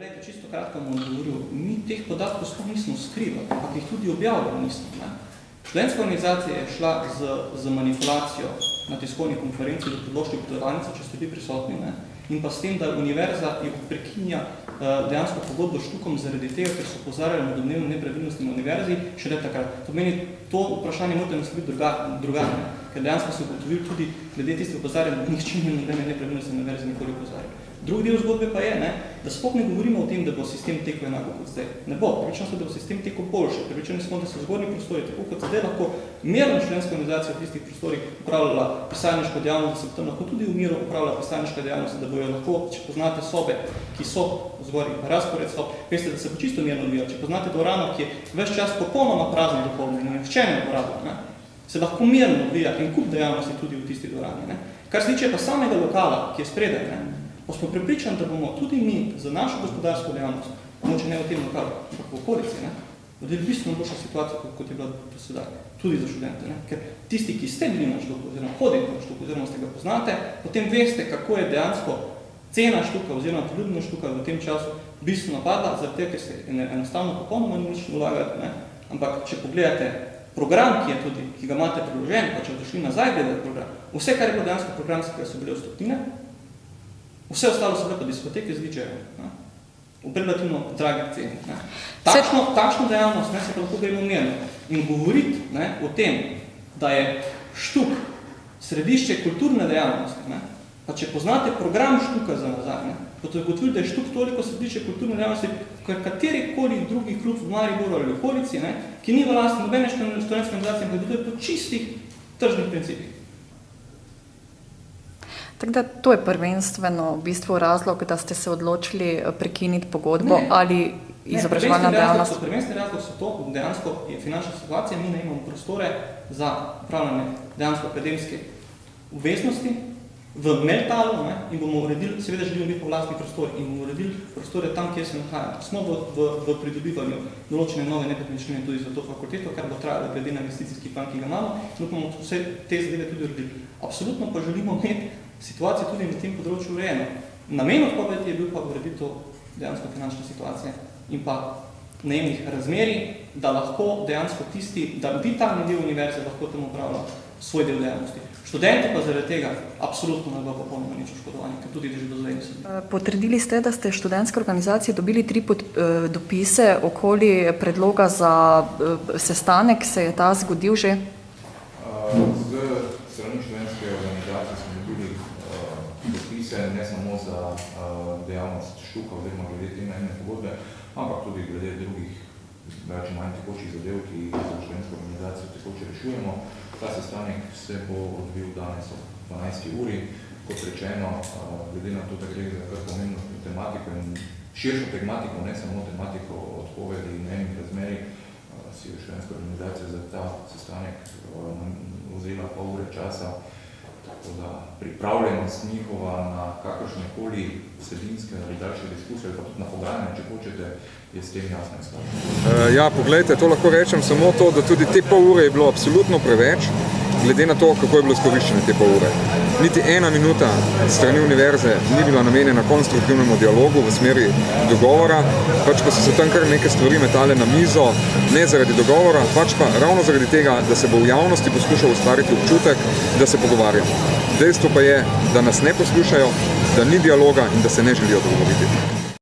Poglejte, čisto kratko bom odgovoril. Mi teh podatkov sploh nismo skrivali, ampak jih tudi objavljali nismo. Študentska organizacija je šla z manipulacijo na tiskovni konferenci do predložnih predavnic, če ste bili prisotni, in pa s tem, da univerza je prekinja dejansko pogodbo s Štukom zaradi tega, ker so opozarjali na domnevne nepravilnosti na univerzi, šele takrat. To pomeni, to vprašanje morate nasloviti drugače, ker dejansko se ugotovili tudi glede tiste opozarjali, da nihče ni nobene nepravilnosti na univerzi nikoli opozarjali. Drugi del zgodbe pa je, da sploh ne govorimo o tem, da bo sistem tekel enako kot zdaj. Ne bo, pripričano smo, da bo sistem tekel boljše. Pripričani smo, da so zgornji prostori, tako kot zdaj lahko mirno študentska organizacija v tistih prostorih upravljala pisarniško dejavnost, da se potem lahko tudi v miru upravljala pisarniška dejavnost, da bojo lahko, če poznate sobe, ki so zgornji razpored sob, veste, da se bo čisto mirno odvijala. Če poznate dvorano, ki je ves čas popolnoma prazna dopoldne in nihče ne uporablja, se lahko mirno odvija in kup dejavnosti tudi v tisti dvorani. Kar se tiče pa samega lokala, ki je spredaj, pa smo prepričani, da bomo tudi mi za našo gospodarsko dejavnost, moče ne v tem lokalu, ampak v okolici, vodili bistveno boljša situacija, kot je bila do sedaj, tudi za študente. Ker tisti, ki ste bili na Štuku, oziroma hodite na Štuku, oziroma ste ga poznate, potem veste, kako je dejansko cena Štuka, oziroma priljubljena Štuka v tem času bistveno padla, zaradi tega, ker se enostavno popolnoma nič vlagati, ampak če pogledate program, ki je tudi, ki ga imate priložen, pa če bodo šli nazaj gledati program, vse, kar je bilo dejansko programskega, so bile vstopnine, vse ostalo so bile pa diskoteke z DJ-jem, v relativno dragih ceni. Takšno dejavnost se pa lahko gremo mirno. In govoriti o tem, da je Štuk središče kulturne dejavnosti, pa če poznate program Štuka za nazaj, boste ugotovili, da je Štuk toliko središče kulturne dejavnosti, kot katerikoli drugi klub v Mariboru ali okolici, ki ni v lasti nobene študentske organizacije, ampak deluje po čistih tržnih principih. Tako da to je prvenstveno v bistvu razlog, da ste se odločili prekiniti pogodbo ali izobraževalna dejavnost? Prvenstveni razlog so to, dejansko je finančna situacija, mi ne imamo prostore za upravljanje dejansko akademske obveznosti v Meltalu in bomo uredili, seveda želimo biti po vlastni prostori in bomo uredili prostore tam, kjer se nahajamo. Smo v pridobivanju določene nove nepremičnine tudi za to fakulteto, kar bo trajalo glede na investicijski plan, ki ga imamo, in bomo vse te zadeve tudi uredili. Absolutno pa želimo imeti situacija tudi na tem področju urejena. Namen odpovedi je bil pa ureditev dejansko finančne situacije in pa najemnih razmerij, da lahko dejansko tisti, da vitalni del univerze lahko tam upravlja svoj del dejavnosti. Študenti pa zaradi tega absolutno ne bo popolnoma nič oškodovani, ker tudi že do zdaj niso. Potrdili ste, da ste študentske organizacije dobili 3 dopise okoli predloga za sestanek. Se je ta zgodil že? Z strani študentske organizacije smo dobili dopise ne samo za dejavnost Štuka oziroma glede te najemne pogodbe, ampak tudi glede drugih več manj tekočih zadev, ki za študentsko organizacijo tekoče rešujemo. Ta sestanek se bo odvil danes ob 12. uri. Kot rečeno, glede na to, da gre za kar pomembno tematiko in širšo tematiko, ne samo tematiko odpovedi in najemnih razmerij, si je študentska organizacija za ta sestanek vzela pol ure časa, tako da pripravljenost njihova na kakršnekoli vsebinske ali daljše diskusije ali pa tudi na pogajanje, če hočete, je s tem jasno izkazano. Ja, poglejte, to lahko rečem samo to, da tudi te pol ure je bilo absolutno preveč, glede na to, kako je bilo izkoriščene te pol ure. Niti 1 minuta strani univerze ni bila namenjena konstruktivnemu dialogu v smeri dogovora, pač pa so se tam kar neke stvari metale na mizo, ne zaradi dogovora, pač pa ravno zaradi tega, da se bo v javnosti poskušal ustvariti občutek, da se pogovarjamo. Dejstvo pa je, da nas ne poslušajo, da ni dialoga in da se ne želijo dogovoriti.